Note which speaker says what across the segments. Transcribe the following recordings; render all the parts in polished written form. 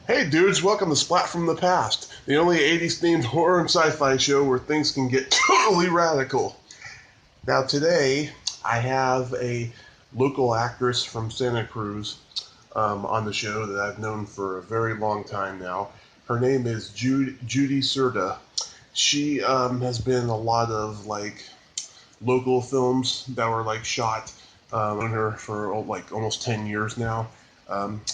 Speaker 1: Hey dudes, welcome to Splat from the Past, the only 80s themed horror and sci-fi show where things can get totally radical. Now today, I have a local actress from Santa Cruz on the show that I've known for a very long time now. Her name is Judy Cerda. She has been in a lot of local films that were shot on her for almost 10 years now.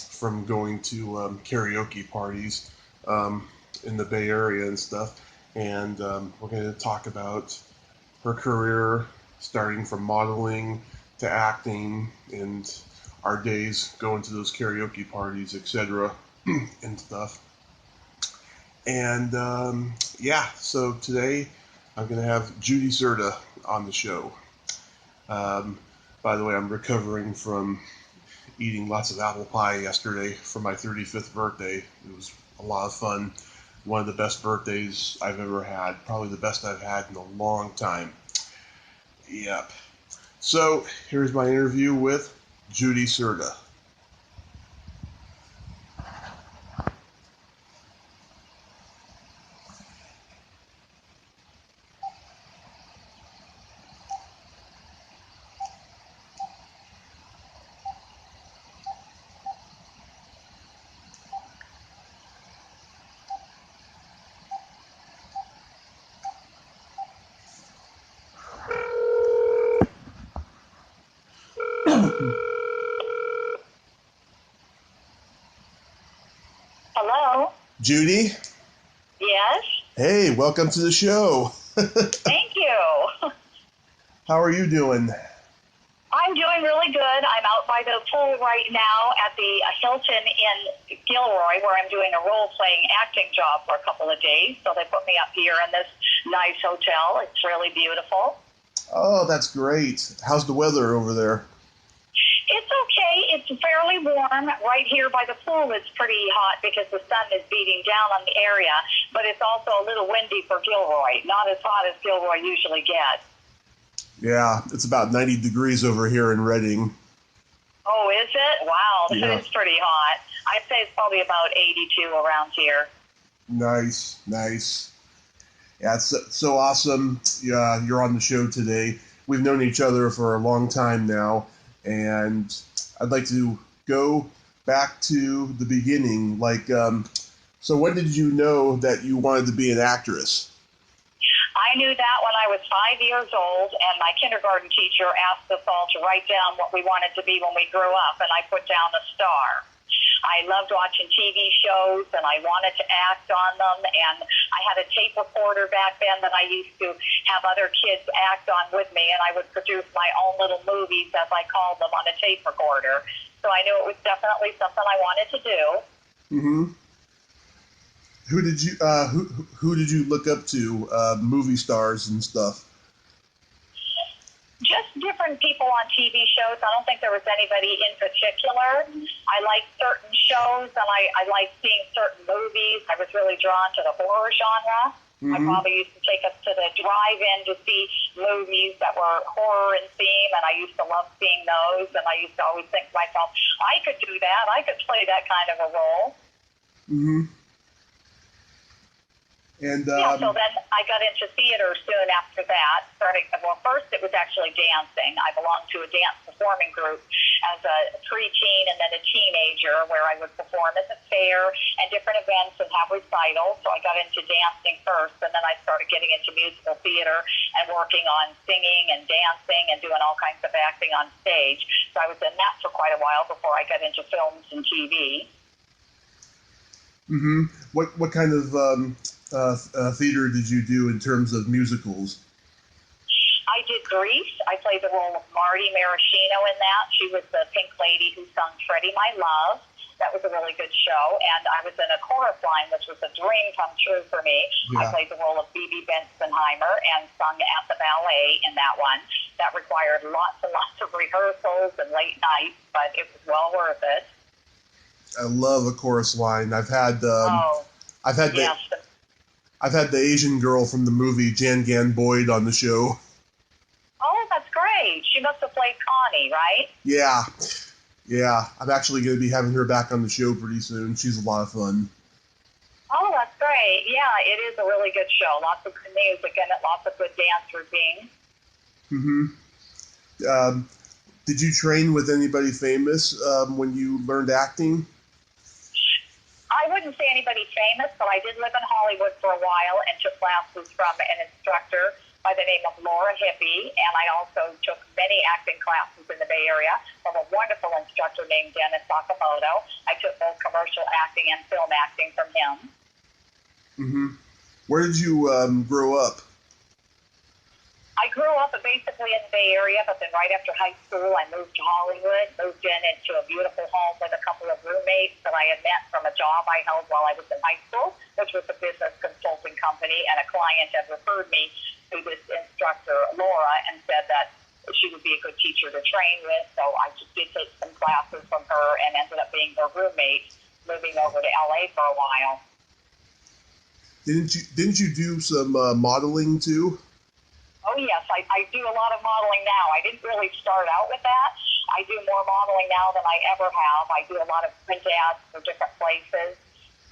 Speaker 1: From going to karaoke parties in the Bay Area and stuff. And we're going to talk about her career, starting from modeling to acting, and our days going to those karaoke parties, etc., and stuff. And so today I'm going to have Judy Cerda on the show. By the way, I'm recovering from eating lots of apple pie yesterday for my 35th birthday. It was a lot of fun. One of the best birthdays I've ever had. Probably the best I've had in a long time. Yep. So, here's my interview with Judy Cerda.
Speaker 2: Hello?
Speaker 1: Judy?
Speaker 2: Yes?
Speaker 1: Hey, welcome to the show.
Speaker 2: Thank you.
Speaker 1: How are you doing?
Speaker 2: I'm doing really good. I'm out by the pool right now at the Hilton in Gilroy, where I'm doing a role-playing acting job for a couple of days. So they put me up here in this nice hotel. It's really beautiful.
Speaker 1: Oh, that's great. How's the weather over there?
Speaker 2: It's okay. It's fairly warm. Right here by the pool, it's pretty hot because the sun is beating down on the area, but it's also a little windy for Gilroy. Not as hot as Gilroy usually gets.
Speaker 1: Yeah, it's about 90 degrees over here in Redding.
Speaker 2: Oh, is it? Wow,
Speaker 1: Yeah.
Speaker 2: It's pretty hot. I'd say it's probably about 82 around here.
Speaker 1: Nice. Yeah, it's so awesome. Yeah, you're on the show today. We've known each other for a long time now, and I'd like to go back to the beginning. So when did you know that you wanted to be an actress?
Speaker 2: I knew that when I was 5 years old, and my kindergarten teacher asked us all to write down what we wanted to be when we grew up, and I put down a star. I loved watching TV shows, and I wanted to act on them, and I had a tape recorder back then that I used to have other kids act on with me, and I would produce my own little movies, as I called them, on a tape recorder. So I knew it was definitely something I wanted to do.
Speaker 1: Mm-hmm. Who did you look up to, movie stars and stuff?
Speaker 2: Just different people on TV shows. I don't think there was anybody in particular. I liked certain shows, and I liked seeing certain movies. I was really drawn to the horror genre.
Speaker 1: Mm-hmm.
Speaker 2: My father used to take us to the drive-in to see movies that were horror in theme, and I used to love seeing those, and I used to always think to myself, I could do that. I could play that kind of a role.
Speaker 1: Mm-hmm. And
Speaker 2: so then I got into theater soon after that. First it was actually dancing. I belonged to a dance performing group as a preteen and then a teenager, where I would perform at the fair and different events and have recitals. So I got into dancing first, and then I started getting into musical theater and working on singing and dancing and doing all kinds of acting on stage. So I was in that for quite a while before I got into films and TV.
Speaker 1: Mm-hmm. What kind of theater did you do in terms of musicals?
Speaker 2: I did Grease. I played the role of Marty Maraschino in that. She was the pink lady who sung Freddie My Love. That was a really good show. And I was in a chorus line, which was a dream come true for me.
Speaker 1: Yeah.
Speaker 2: I played the role of Bebe Benstenheimer and sung at the ballet in that one. That required lots and lots of rehearsals and late nights, but it was well worth it. I
Speaker 1: love a chorus line. I've had
Speaker 2: yes.
Speaker 1: the Asian girl from the movie Jan Gan Boyd on the show.
Speaker 2: Oh, that's great. She must have played Connie, right?
Speaker 1: Yeah. Yeah, I'm actually going to be having her back on the show pretty soon. She's a lot of fun.
Speaker 2: Oh, that's great. Yeah, it is a really good show. Lots of good music and lots of good dance routines.
Speaker 1: Did you train with anybody famous when you learned acting?
Speaker 2: I wouldn't say anybody famous, but I did live in Hollywood for a while and took classes from an instructor by the name of Laura Hippie, and I also took many acting classes in the Bay Area from a wonderful instructor named Dennis Sakamoto. I took both commercial acting and film acting from him.
Speaker 1: Where did you grow up?
Speaker 2: I grew up basically in the Bay Area, but then right after high school, I moved to Hollywood, moved into a beautiful home with a couple of roommates that I had met from a job I held while I was in high school, which was a business consulting company, and a client had referred me to this instructor, Laura, and said that she would be a good teacher to train with, so I just did take some classes from her and ended up being her roommate, moving over to LA for a while.
Speaker 1: Didn't you do some modeling too?
Speaker 2: Oh, yes, I do a lot of modeling now. I didn't really start out with that. I do more modeling now than I ever have. I do a lot of print ads for different places.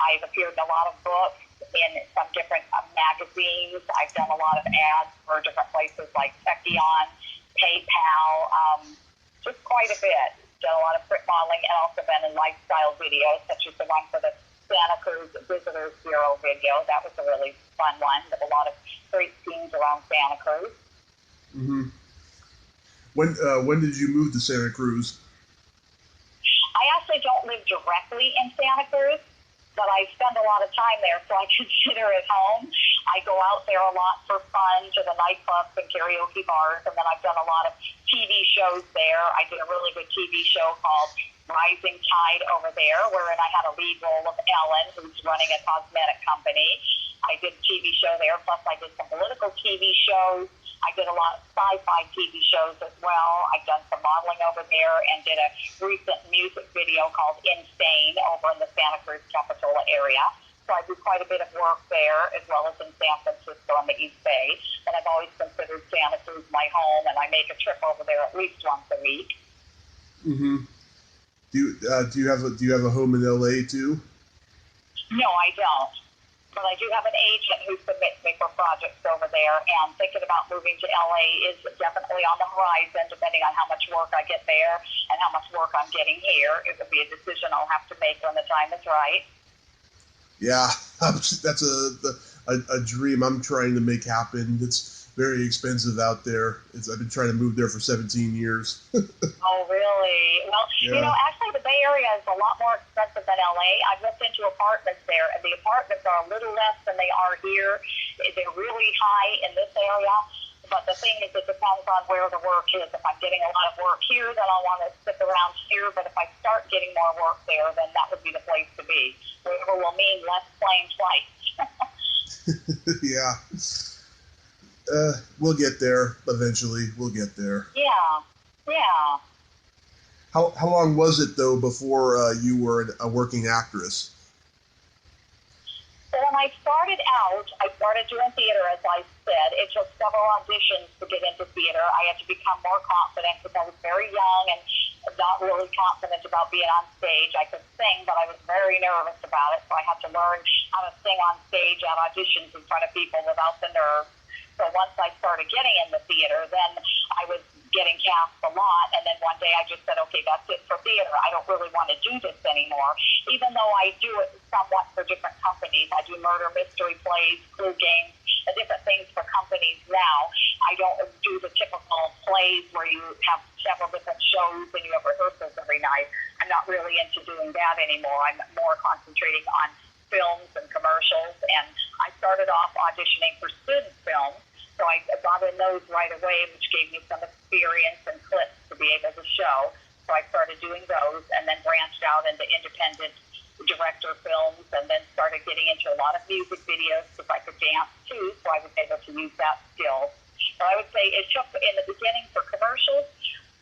Speaker 2: I've appeared in a lot of books, in some different magazines. I've done a lot of ads for different places like Techion, PayPal, just quite a bit. Done a lot of print modeling and also been in lifestyle videos, such as the one for the Santa Cruz Visitors Bureau video. That was a really fun one with a lot of great scenes around Santa Cruz.
Speaker 1: When did you move to Santa Cruz?
Speaker 2: I actually don't live directly in Santa Cruz, but I spend a lot of time there, so I consider it home. I go out there a lot for fun to the nightclubs and karaoke bars, and then I've done a lot of TV shows there. I did a really good TV show called Rising Tide over there, wherein I had a lead role of Ellen, who's running a cosmetic company. I did a TV show there, plus I did some political TV shows. I did a lot of sci-fi TV shows as well. I've done some modeling over there and did a recent music video called Insane over in the Santa Cruz Capitola area. So I do quite a bit of work there, as well as in San Francisco on the East Bay. And I've always considered Santa Cruz my home, and I make a trip over there at least once a week.
Speaker 1: Do you have a home in LA too?
Speaker 2: No, I don't. But I do have an agent who submits me for projects over there, and thinking about moving to LA is definitely on the horizon, depending on how much work I get there and how much work I'm getting here. It would be a decision I'll have to make when the time is right.
Speaker 1: Yeah, that's a dream I'm trying to make happen. It's very expensive out there. I've been trying to move there for 17 years.
Speaker 2: Oh, really? Well,
Speaker 1: Yeah.
Speaker 2: Actually, the Bay Area is a lot more expensive than LA. I've looked into apartments there, and the apartments are a little less than they are here. They're really high in this area. But the thing is, it depends on where the work is. If I'm getting a lot of work here, then I'll want to stick around here. But if I start getting more work there, then that would be the place to be. Wherever will mean less plane flights.
Speaker 1: Yeah. We'll get there eventually. We'll get there.
Speaker 2: Yeah.
Speaker 1: How long was it though before you were a working actress?
Speaker 2: So when I started out, I started doing theater, as I said. It took several auditions to get into theater. I had to become more confident because I was very young and not really confident about being on stage. I could sing, but I was very nervous about it, so I had to learn how to sing on stage at auditions in front of people without the nerves. So once I started getting in the theater, then I was getting cast a lot, and then one day I just said, okay, that's it for theater. I don't really want to do this anymore, even though I do it somewhat for different companies. I do murder mystery plays, clue games, and different things for companies now. I don't do the typical plays where you have several different shows and you have rehearsals every night. I'm not really into doing that anymore. I'm more concentrating on films and commercials, and I started off auditioning for student films, so I got in those right away, which gave me some experience and clips to be able to show. So I started doing those and then branched out into independent director films, and then started getting into a lot of music videos because I could dance too, so I was able to use that skill. So I would say it took, in the beginning for commercials,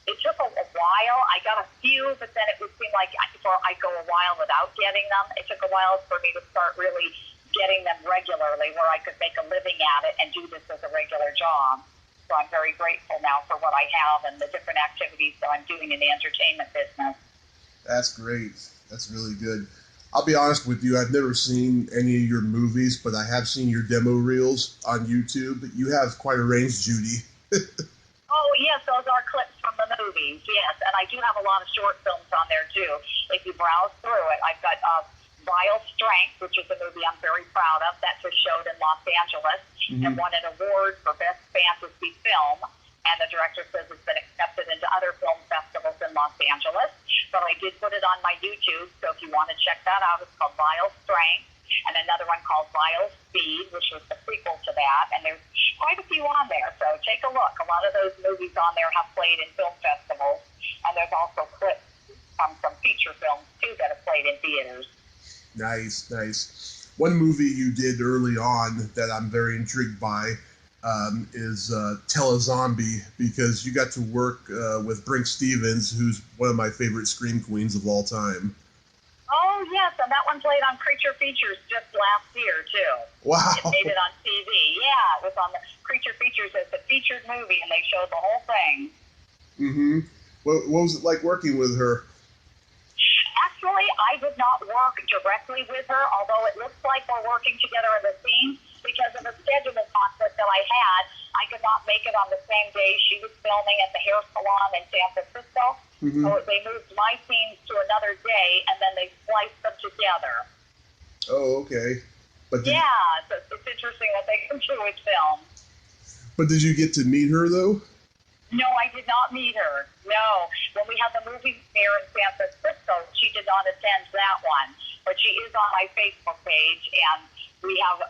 Speaker 2: it took a while. I got a few, but then it would seem like I'd go a while without getting them. It took a while for me to start really getting them regularly where I could make a living at it and do this as a regular job. So I'm very grateful now for what I have and the different activities that I'm doing in the entertainment business.
Speaker 1: That's great. That's really good. I'll be honest with you, I've never seen any of your movies, but I have seen your demo reels on YouTube. You have quite a range, Judy.
Speaker 2: Oh, yes, those are clips from the movies, yes. And I do have a lot of short films on there, too. If you browse through it, I've got Vile Strength, which is a movie I'm very proud of. That just showed in Los Angeles and won an award for Best Fantasy Film. And the director says it's been accepted into other film festivals in Los Angeles. But I did put it on my YouTube, so if you want to check that out, it's called Vile Strength. And another one called Vile Speed, which was the prequel to that. And there's quite a few on there, so take a look. A lot of those movies on there have played in film festivals. And there's also clips from some feature films, too, that have played in theaters.
Speaker 1: Nice, nice. One movie you did early on that I'm very intrigued by is Telezombie, because you got to work with Brink Stevens, who's one of my favorite scream queens of all time.
Speaker 2: Oh, yes, and that one played on Creature Features just last year, too.
Speaker 1: Wow.
Speaker 2: It made it on TV. Yeah, it was on the Creature Features as a featured movie, and they showed the whole thing.
Speaker 1: Mm-hmm. What was it like working with her?
Speaker 2: Actually, I did not work directly with her, although it looks like we're working together in the scene. Because of a scheduling conflict that I had, I could not make it on the same day. She was filming at the hair salon in San Francisco. So they moved my scenes to another day, and then they spliced them together.
Speaker 1: Oh, okay. But
Speaker 2: So it's interesting what they can do with film.
Speaker 1: But did you get to meet her, though?
Speaker 2: No, I did not meet her. No. When we had the movie premiere in San Francisco, she did not attend that one. But she is on my Facebook page, and we have,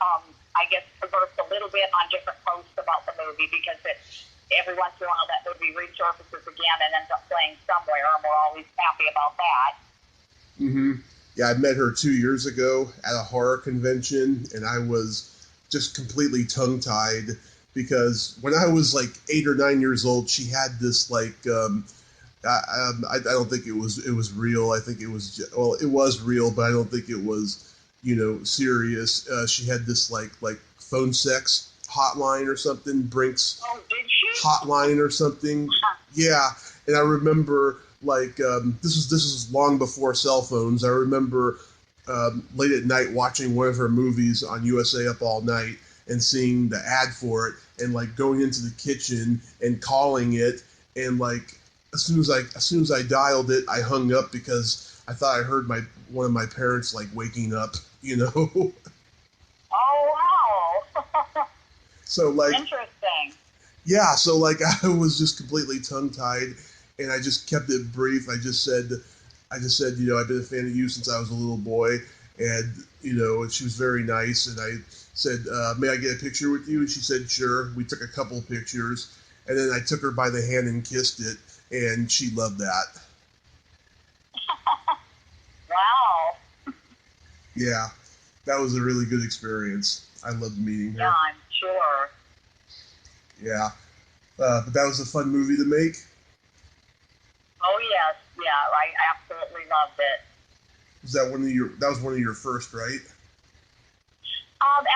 Speaker 2: I guess, conversed a little bit on different posts about the movie, because every once in a while that movie resurfaces again and ends up playing somewhere, and we're always happy about that.
Speaker 1: Mm-hmm. Yeah, I met her 2 years ago at a horror convention, and I was just completely tongue-tied, because when I was like 8 or 9 years old, she had this like I don't think it was real. I think it was it was real, but I don't think it was serious. She had this like phone sex hotline or something, Brink's hotline or something. Yeah, and I remember like this was long before cell phones. I remember late at night watching one of her movies on USA Up All Night and seeing the ad for it, and like going into the kitchen and calling it, and like as soon as I dialed it, I hung up because I thought I heard one of my parents like waking up,
Speaker 2: Oh, wow.
Speaker 1: So like
Speaker 2: interesting.
Speaker 1: Yeah, so like I was just completely tongue-tied, and I just kept it brief. I just said, I've been a fan of you since I was a little boy, and and she was very nice, and I said, may I get a picture with you? And she said, sure. We took a couple pictures, and then I took her by the hand and kissed it, and she loved that.
Speaker 2: Wow.
Speaker 1: Yeah, that was a really good experience. I loved meeting her.
Speaker 2: Yeah, I'm sure.
Speaker 1: Yeah, but that was a fun movie to make.
Speaker 2: Oh yes, yeah, I absolutely loved it.
Speaker 1: That was one of your first, right?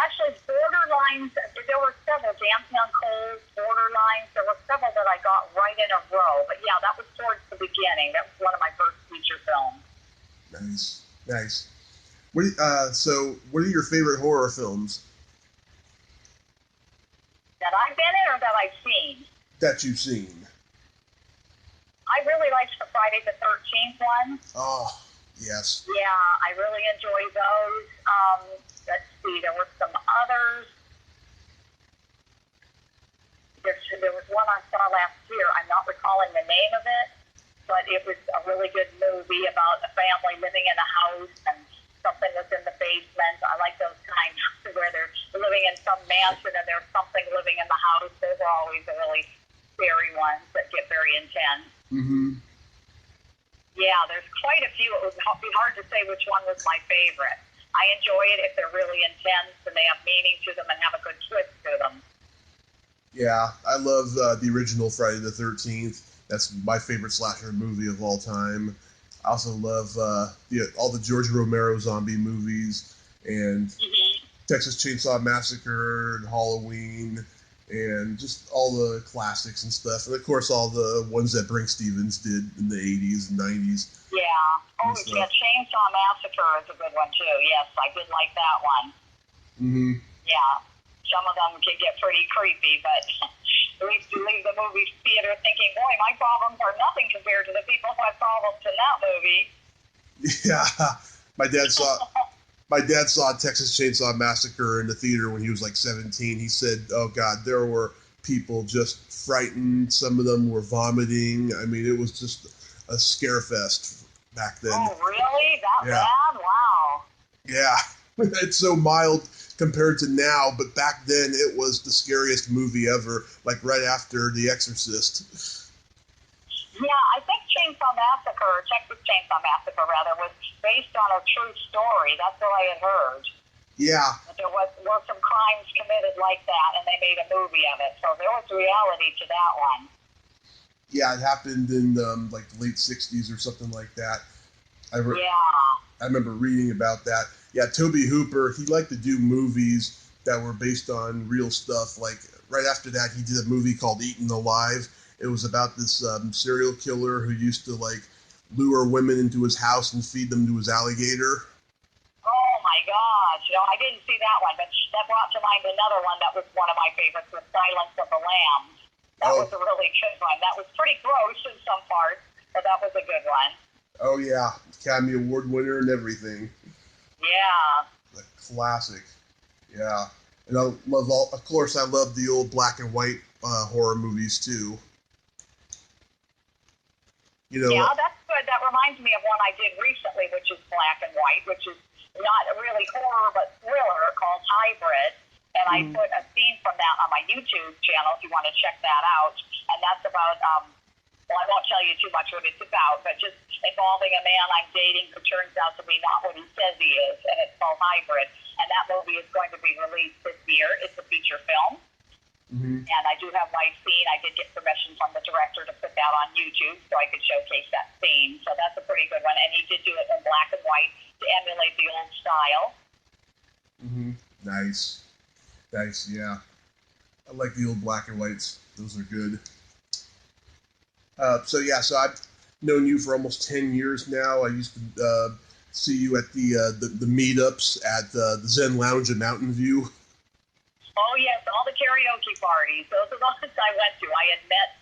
Speaker 2: Actually, Borderlines, there were several, Dancing on Cold, Borderlines, there were several that I got right in a row. But yeah, that was towards the beginning. That was one of my first feature films.
Speaker 1: Nice. So, what are your favorite horror films?
Speaker 2: That I've been in or that I've seen?
Speaker 1: That you've seen.
Speaker 2: I really liked the Friday the 13th one.
Speaker 1: Oh, yes.
Speaker 2: Yeah, I really enjoy those. Let's see, there were some others. There was one I saw last year. I'm not recalling the name of it, but it was a really good movie about a family living in a house and something was in the basement. I like those kinds where they're living in some mansion and there's something living in the house. Those are always the really scary ones that get very intense.
Speaker 1: Mm-hmm.
Speaker 2: Yeah, there's quite a few. It would be hard to say which one was my favorite. I enjoy it if they're really intense and they have meaning to them and have a good twist to them.
Speaker 1: Yeah, I love the original Friday the 13th. That's my favorite slasher movie of all time. I also love all the George Romero zombie movies and Texas Chainsaw Massacre and Halloween and just all the classics and stuff, and of course all the ones that Brink Stevens did in the 80s and 90s.
Speaker 2: Yeah. Oh, yeah, Chainsaw Massacre is a good one, too. Yes, I did like that one.
Speaker 1: Mm-hmm.
Speaker 2: Yeah. Some of them can get pretty creepy, but at least you leave the movie theater thinking, boy, my problems are nothing compared to the people who have problems in that movie.
Speaker 1: Yeah. My dad saw Texas Chainsaw Massacre in the theater when he was like 17. He said, oh, God, there were people just frightened. Some of them were vomiting. I mean, it was just a scare fest back then.
Speaker 2: Oh, really? That bad? Wow.
Speaker 1: Yeah. It's so mild compared to now, but back then it was the scariest movie ever, like right after The Exorcist.
Speaker 2: Yeah, I think Texas Chainsaw Massacre, rather, was based on a true story. That's what I had heard.
Speaker 1: Yeah.
Speaker 2: That there were some crimes committed like that, and they made a movie of it. So there was reality to that one.
Speaker 1: Yeah, it happened in like the late 60s or something like that. I remember reading about that. Yeah, Tobe Hooper, he liked to do movies that were based on real stuff. Like right after that, he did a movie called Eaten Alive. It was about this serial killer who used to like lure women into his house and feed them to his alligator.
Speaker 2: Oh my gosh! No, I didn't see that one, but that brought to mind another one that was one of my favorites, The Silence of the Lambs. That was a really good one. That was pretty gross in some parts, but that was a good one.
Speaker 1: Oh yeah, Academy Award winner and everything.
Speaker 2: Yeah.
Speaker 1: The classic. Yeah. And I love of course, I love the old black and white horror movies too. You know.
Speaker 2: Yeah, that's good. That reminds me of one I did recently, which is black and white, which is not really horror but thriller, called Hybrid. And I put a scene from that on my YouTube channel if you want to check that out. And that's about, well, I won't tell you too much what it's about, but just involving a man I'm dating who turns out to be not what he says he is. And it's called Hybrid. And that movie is going to be released this year. It's a feature film. Mm-hmm. And I do have my scene. I did get permission from the director to put that on YouTube so I could showcase that scene. So that's a pretty good one. And he did do it in black and white to emulate the old style.
Speaker 1: Mm-hmm. Nice. Nice, yeah. I like the old black and whites. Those are good. So I've known you for almost 10 years now. I used to see you at the meetups at the Zen Lounge in Mountain View.
Speaker 2: Oh, yes, all the karaoke parties. Those are the ones I went to. I had met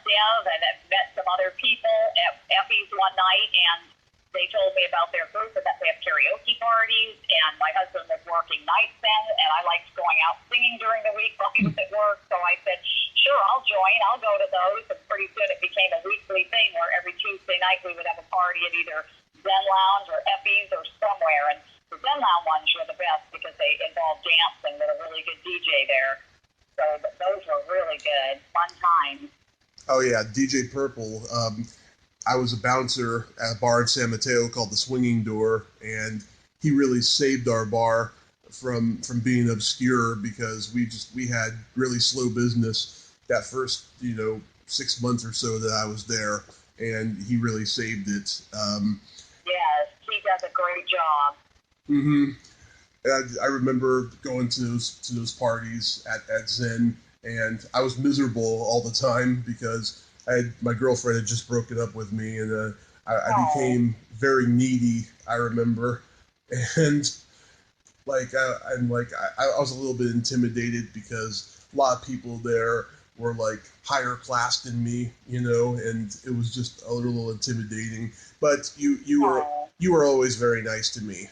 Speaker 2: Dev and had met some other people at Effie's one night, and they told me about their group and that they have karaoke parties, and my husband was working nights then, and I liked going out singing during the week while he was at work, so I said, sure, I'll join. I'll go to those. And pretty soon it became a weekly thing where every Tuesday night we would have a party at either Zen Lounge or Effie's or somewhere, and the Zen Lounge ones were the best because they involved dancing with a really good DJ there. So those were really good, fun times.
Speaker 1: Oh, yeah, DJ Purple. I was a bouncer at a bar in San Mateo called the Swinging Door, and he really saved our bar from being obscure because we had really slow business that first 6 months or so that I was there, and he really saved it.
Speaker 2: Yes, he does a great job.
Speaker 1: Mm-hmm. I remember going to those parties at Zen, and I was miserable all the time because my girlfriend had just broken up with me, and I became very needy. I remember, and I was a little bit intimidated because a lot of people there were like higher class than me, and it was just a little intimidating. But you were always very nice to me.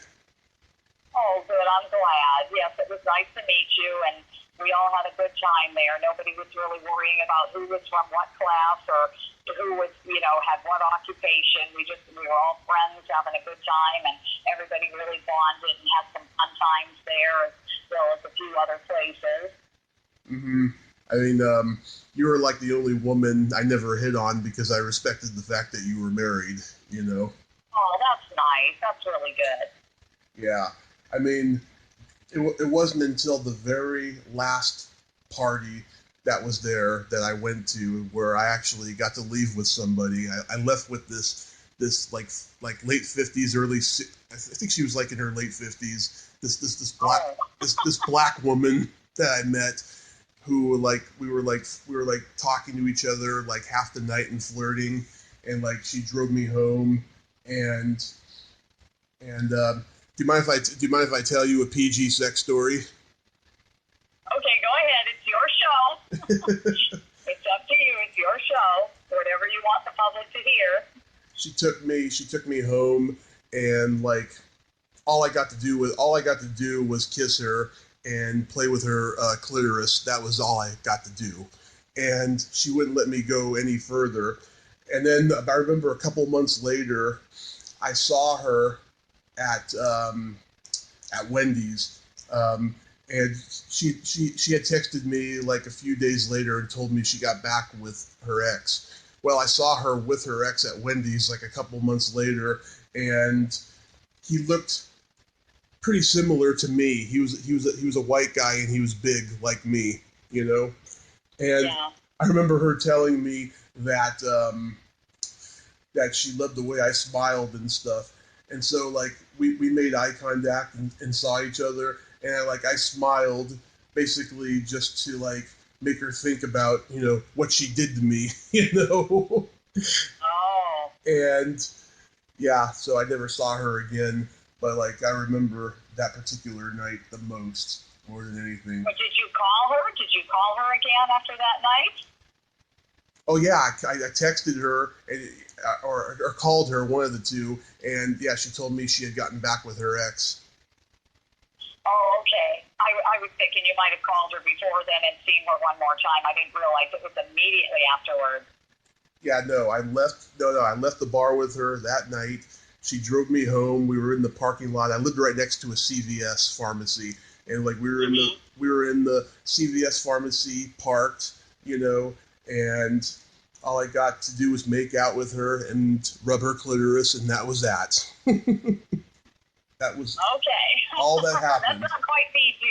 Speaker 2: Oh, good. I'm glad. Yes, it was nice to meet you, and we all had a good time there. Nobody was really worrying about who was from what class or who was, had what occupation. We were all friends having a good time, and everybody really bonded and had some fun times there as well as a few other places.
Speaker 1: Mm-hmm. I mean, you were like the only woman I never hit on because I respected the fact that you were married,
Speaker 2: Oh, that's nice. That's really good.
Speaker 1: Yeah. I mean, it wasn't until the very last party that was there that I went to where I actually got to leave with somebody. I left with this like late 50s, I think she was like in her late 50s. This black woman that I met, who we were talking to each other like half the night and flirting, and like she drove me home, and do you mind if I tell you a PG sex story?
Speaker 2: Okay, go ahead. It's your show. It's up to you. It's your show. Whatever you want the public to hear.
Speaker 1: She took me home, and like all I got to do was kiss her and play with her clitoris. That was all I got to do, and she wouldn't let me go any further. And then I remember a couple months later, I saw her at Wendy's, and she had texted me like a few days later and told me she got back with her ex. Well, I saw her with her ex at Wendy's like a couple months later, and he looked pretty similar to me. He was a white guy, and he was big like me, you know. And
Speaker 2: Yeah.
Speaker 1: I remember her telling me that that she loved the way I smiled and stuff. And so like we made eye contact and saw each other, and I smiled basically just to like make her think about, you know, what she did to me, you know.
Speaker 2: Oh.
Speaker 1: And yeah, so I never saw her again, but like I remember that particular night the most, more than anything.
Speaker 2: But did you call her? Did you call her again after that night?
Speaker 1: Oh yeah, I texted her or called her, one of the two, and yeah, she told me she had gotten back with her ex.
Speaker 2: Oh, okay. I was thinking you might have called her before then and seen her one more time. I didn't realize it was immediately afterwards.
Speaker 1: Yeah, no, I left the bar with her that night. She drove me home. We were in the parking lot. I lived right next to a CVS pharmacy, and like we were in the CVS pharmacy parked, you know, and all I got to do was make out with her and rub her clitoris, and that was that. That was
Speaker 2: okay.
Speaker 1: all that happened.
Speaker 2: That's not quite PG.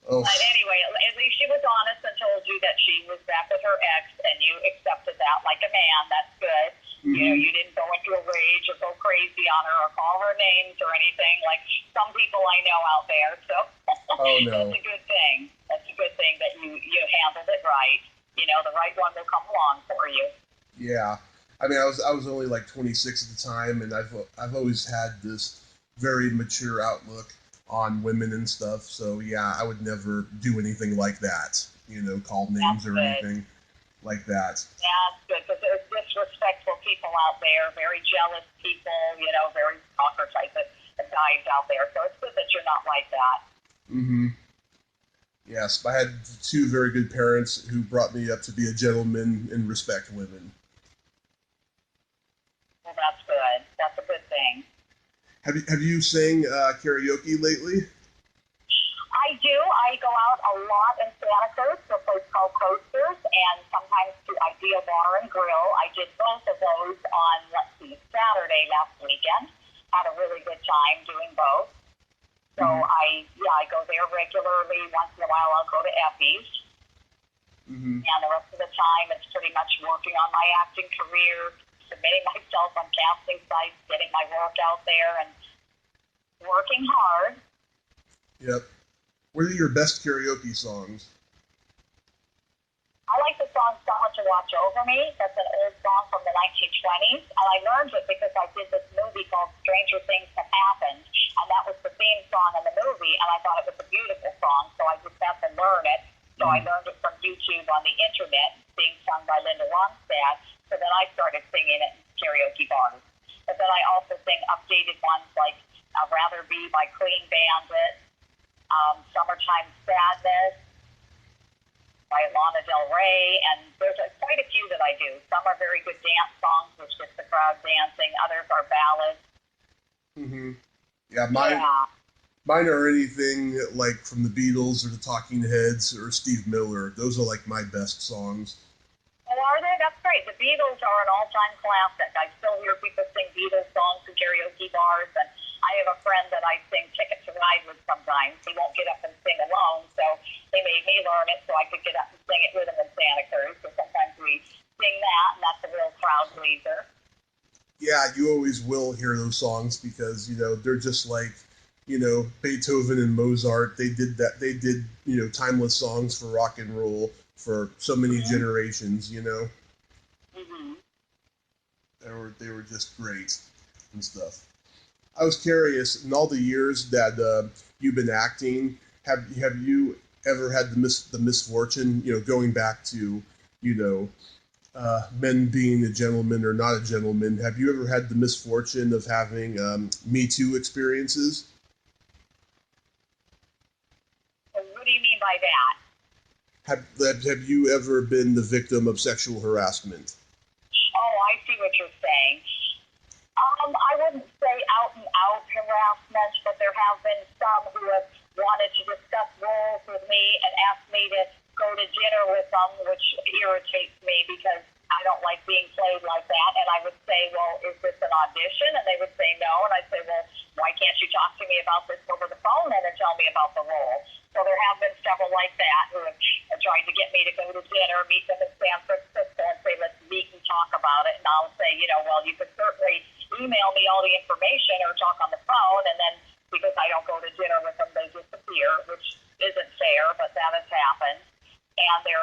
Speaker 1: Oh.
Speaker 2: But anyway, at least she was honest and told you that she was back with her ex, and you accepted that like a man. That's good. Mm-hmm. You know, you didn't go into a rage or go crazy on her or call her names or anything like some people I know out there. So
Speaker 1: oh, no.
Speaker 2: That's a good thing. That's a good thing that you handled it right. You know, the right one will come along for you.
Speaker 1: Yeah. I mean, I was only like 26 at the time, and I've always had this very mature outlook on women and stuff. So yeah, I would never do anything like that. You know, call names or anything like that.
Speaker 2: Yeah, that's good, because there's disrespectful people out there, very jealous people, you know, very stalker type of guys out there. So it's good that you're not like that.
Speaker 1: Mm-hmm. Yes, I had two very good parents who brought me up to be a gentleman and respect women.
Speaker 2: Well, that's good. That's a good thing.
Speaker 1: Have you sang karaoke lately?
Speaker 2: I do. I go out a lot in Santa Cruz to a place called Coasters, and sometimes to Idea Bar and Grill. I did both of those on, Saturday last weekend. Had a really good time doing both. So I go there regularly. Once in a while I'll go to Effie's. Mm-hmm. And the rest of the time it's pretty much working on my acting career, submitting myself on casting sites, getting my work out there, and working hard.
Speaker 1: Yep. What are your best karaoke songs?
Speaker 2: I like the song Someone to Watch Over Me. That's an old song from the 1920s. And I learned it because I did this movie called Stranger Things Have Happened. And that was the theme song in the movie. And I thought it was a beautiful song. So I just had to learn it. So I learned it from YouTube on the internet, being sung by Linda Ronstadt. So then I started singing it in karaoke bars. But then I also sing updated ones like I'd Rather Be by Clean Bandit, Summertime Sadness by Lana Del Rey, and there's quite a few that I do. Some are very good dance songs, which gets the crowd dancing. Others are ballads.
Speaker 1: Mm-hmm. Yeah, mine are anything like from the Beatles or the Talking Heads or Steve Miller. Those are like my best songs.
Speaker 2: Oh, are they? That's great. The Beatles are an all-time classic. I still hear people sing Beatles songs in karaoke bars, and I have a friend that I sing Ticket to Ride with sometimes. He won't get up and sing alone, so they made me learn it so I could get up and sing it with him in Santa Cruz. So sometimes we sing that, and that's a real crowd pleaser.
Speaker 1: Yeah, you always will hear those songs because, you know, they're just like you know, Beethoven and Mozart. They did that. They did, you know, timeless songs for rock and roll for so many generations. You know, they were just great and stuff. I was curious, in all the years that you've been acting, have you ever had the misfortune, you know, going back to, you know, men being a gentleman or not a gentleman? Have you ever had the misfortune of having Me Too experiences?
Speaker 2: What do you mean by that?
Speaker 1: Have you ever been the victim of sexual harassment?
Speaker 2: Oh, I see what you're saying. I wouldn't say out and out harassment, but there have been some who have wanted to discuss roles with me and asked me to go to dinner with them, which irritates me because I don't like being played like that. And I would say, well, is this an audition? And they would say no. And I'd say, well, why can't you talk to me about this over the phone and tell me about the role? So there have been several like that who have tried to get me to go to dinner, meet them in San Francisco, and say, let's meet and talk about it. And I'll say, you know, well, you could certainly email me all the information or talk on the phone. And then because I don't go to dinner with them, they disappear, which isn't fair, but that has happened. And there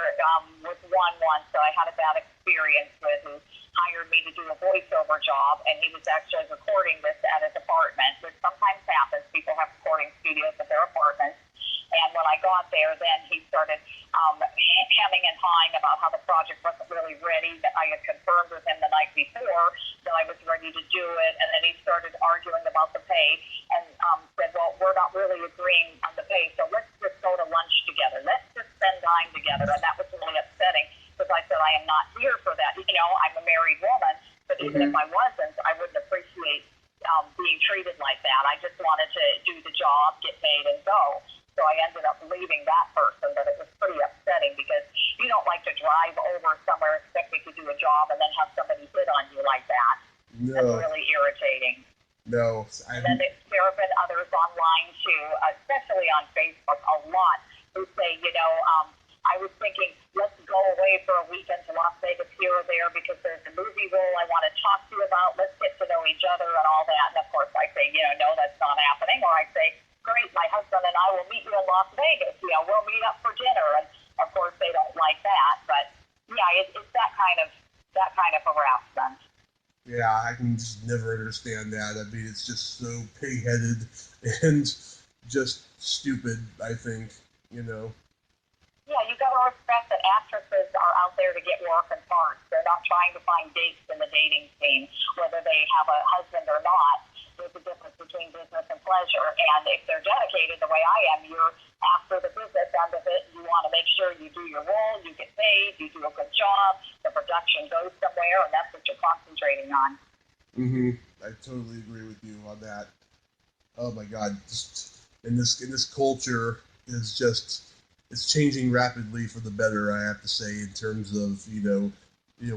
Speaker 2: was one once that I had a bad experience with who hired me to do a voiceover job, and he was actually recording this at his apartment, which sometimes happens. People have recording studios at their apartments. And when I got there, then he started hemming and hawing about how the project wasn't really ready, that I had confirmed with him the night before that I was ready to do it. And then he started arguing about the pay and said, well, we're not really agreeing on the pay, so let's just go to lunch together. Let's just spend time together. And that was really upsetting because I said, I am not here for that. You know, I'm a married woman, but even if I wasn't, I wouldn't appreciate being treated like that. I just wanted to do the job, get paid, and go. So I ended up leaving that person, but it was pretty upsetting because you don't like to drive over somewhere expecting to do a job and then have somebody hit on you like that. No. That's really irritating.
Speaker 1: No.
Speaker 2: And then there have been others online too, especially on Facebook, a lot, who say, you know, I was thinking, let's go away for a weekend to Las Vegas here or there because there's a movie role I want to talk to you about. Let's get to know each other and all that. And of course I say, you know, no, that's not happening. Or I say, great, my husband and I will meet you in Las Vegas. You know, we'll meet up for dinner. And of course they don't like that. But yeah, it's that kind of harassment.
Speaker 1: Yeah, I can just never understand that. I mean, it's just so pig-headed and just stupid, I think, you know.
Speaker 2: Yeah, you got to respect that actresses are out there to get work and parts. They're not trying to find dates in the dating scene, whether they have a husband or not. There's a difference between business and pleasure. And if they're dedicated the way I am, you're after the business end of it. You want to make sure you do your role, you get paid, you do a good job, the production goes somewhere, and that's what you're concentrating on.
Speaker 1: I totally agree with you on that. Oh my God, just in this culture is just, it's changing rapidly for the better, I have to say, in terms of, you know,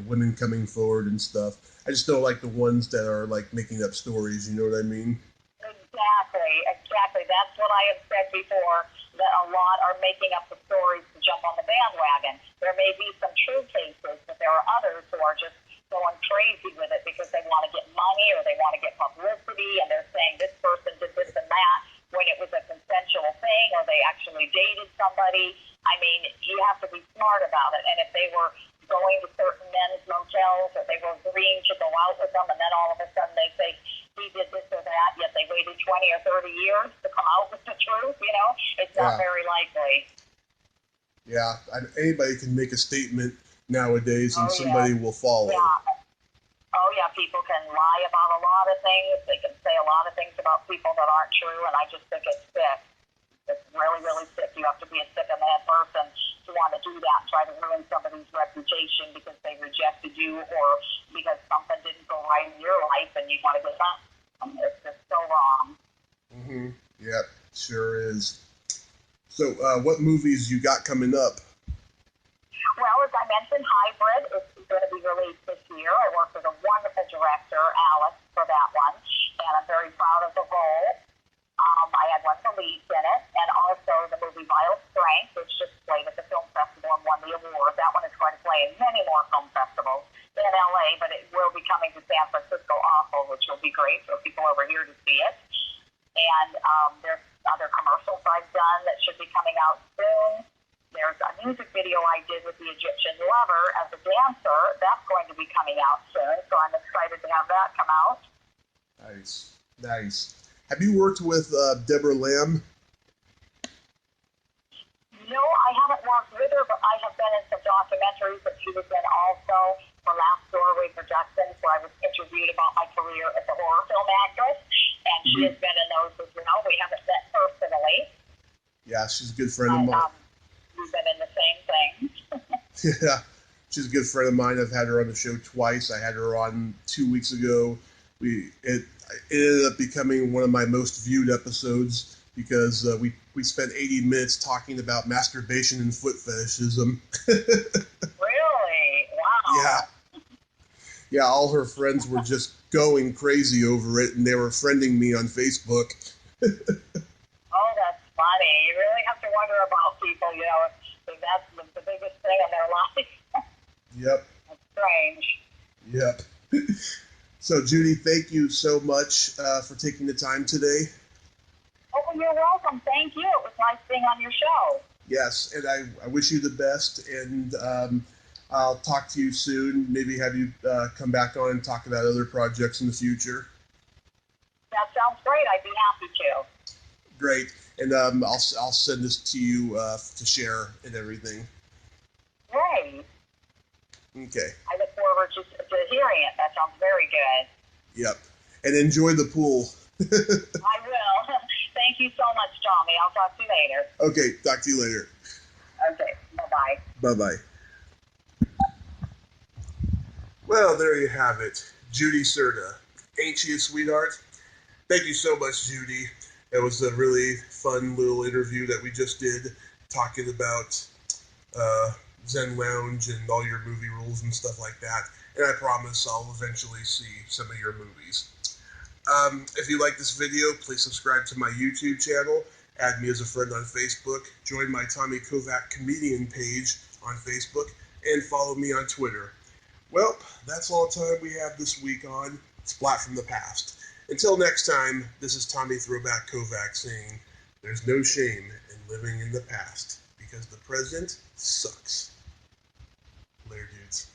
Speaker 1: women coming forward and stuff. I just don't like the ones that are like making up stories, you know what I mean?
Speaker 2: Exactly. That's what I have said before, that a lot are making up the stories to jump on the bandwagon. There may be some true cases, but there are others who are just going crazy with it because they want to get money or they want to get publicity, and they're saying this person did this and that when it was a consensual thing, or they actually dated somebody. I mean, you have to be smart about it. And if they were going to certain men's motels, or they were agreeing to go out with them, and then all of a sudden they say he did this or that, yet they waited 20 or 30 years to come out with the truth, you know, it's not very likely.
Speaker 1: Yeah, anybody can make a statement nowadays, and somebody will follow.
Speaker 2: Oh, yeah, people can lie about a lot of things. They can say a lot of things about people that aren't true, and I just think it's sick. It's really, really sick. You have to be a sick and mad person to want to do that, try to ruin somebody's reputation because they rejected you or because something didn't go right in your life and you want to get back. It's just so wrong.
Speaker 1: Yep, sure is. So, what movies you got coming up?
Speaker 2: Well, as I mentioned, Hybrid is going to be released this year. I worked with a wonderful director, Alice, for that one, and I'm very proud of the role. I had one of the leads in it, and also the movie Vile Strength, which just played at the film festival and won the award. That one is going to play in many more film festivals in LA, but it will be coming to San Francisco also, which will be great for people over here to see it. And should be coming out soon. There's a music video I did with the Egyptian Lover as a dancer. That's going to be coming out soon, so I'm excited to have that come out.
Speaker 1: Nice, nice. Have you worked with Deborah Lamb?
Speaker 2: No, I haven't worked with her, but I have been in some documentaries that she was in also. The Last Doorway Productions, where I was interviewed about my career as a horror film actress, and she has been in those as well. We haven't met personally.
Speaker 1: Yeah, she's a good friend of mine.
Speaker 2: We've been in the same thing.
Speaker 1: Yeah, she's a good friend of mine. I've had her on the show twice. I had her on 2 weeks ago. It ended up becoming one of my most viewed episodes because we spent 80 minutes talking about masturbation and foot fetishism.
Speaker 2: Really? Wow.
Speaker 1: Yeah. Yeah, all her friends were just going crazy over it, and they were friending me on Facebook.
Speaker 2: Oh, that's funny. You really have to wonder about people, if that's the biggest thing in their life.
Speaker 1: Yep.
Speaker 2: That's strange.
Speaker 1: Yep. So, Judy, thank you so much for taking the time today.
Speaker 2: Oh, well, you're welcome. Thank you. It was nice being on your show.
Speaker 1: Yes, and I wish you the best, and I'll talk to you soon. Maybe have you come back on and talk about other projects in the future.
Speaker 2: That sounds great. I'd be happy to.
Speaker 1: Great, and I'll send this to you to share and everything.
Speaker 2: Great.
Speaker 1: Okay.
Speaker 2: I look forward to hearing it. That sounds very good.
Speaker 1: Yep, and enjoy the pool.
Speaker 2: I will. Thank you so much, Tommy. I'll talk to you later.
Speaker 1: Okay, talk to you later.
Speaker 2: Okay, bye-bye.
Speaker 1: Bye-bye. Well, there you have it. Judy Cerda. Ain't she a sweetheart? Thank you so much, Judy. It was a really fun little interview that we just did, talking about Zen Lounge and all your movie rules and stuff like that. And I promise I'll eventually see some of your movies. If you like this video, please subscribe to my YouTube channel, add me as a friend on Facebook, join my Tommy Kovac comedian page on Facebook, and follow me on Twitter. Well, that's all the time we have this week on Splat from the Past. Until next time, this is Tommy Throwback Kovac saying, there's no shame in living in the past, because the present sucks. Later, dudes.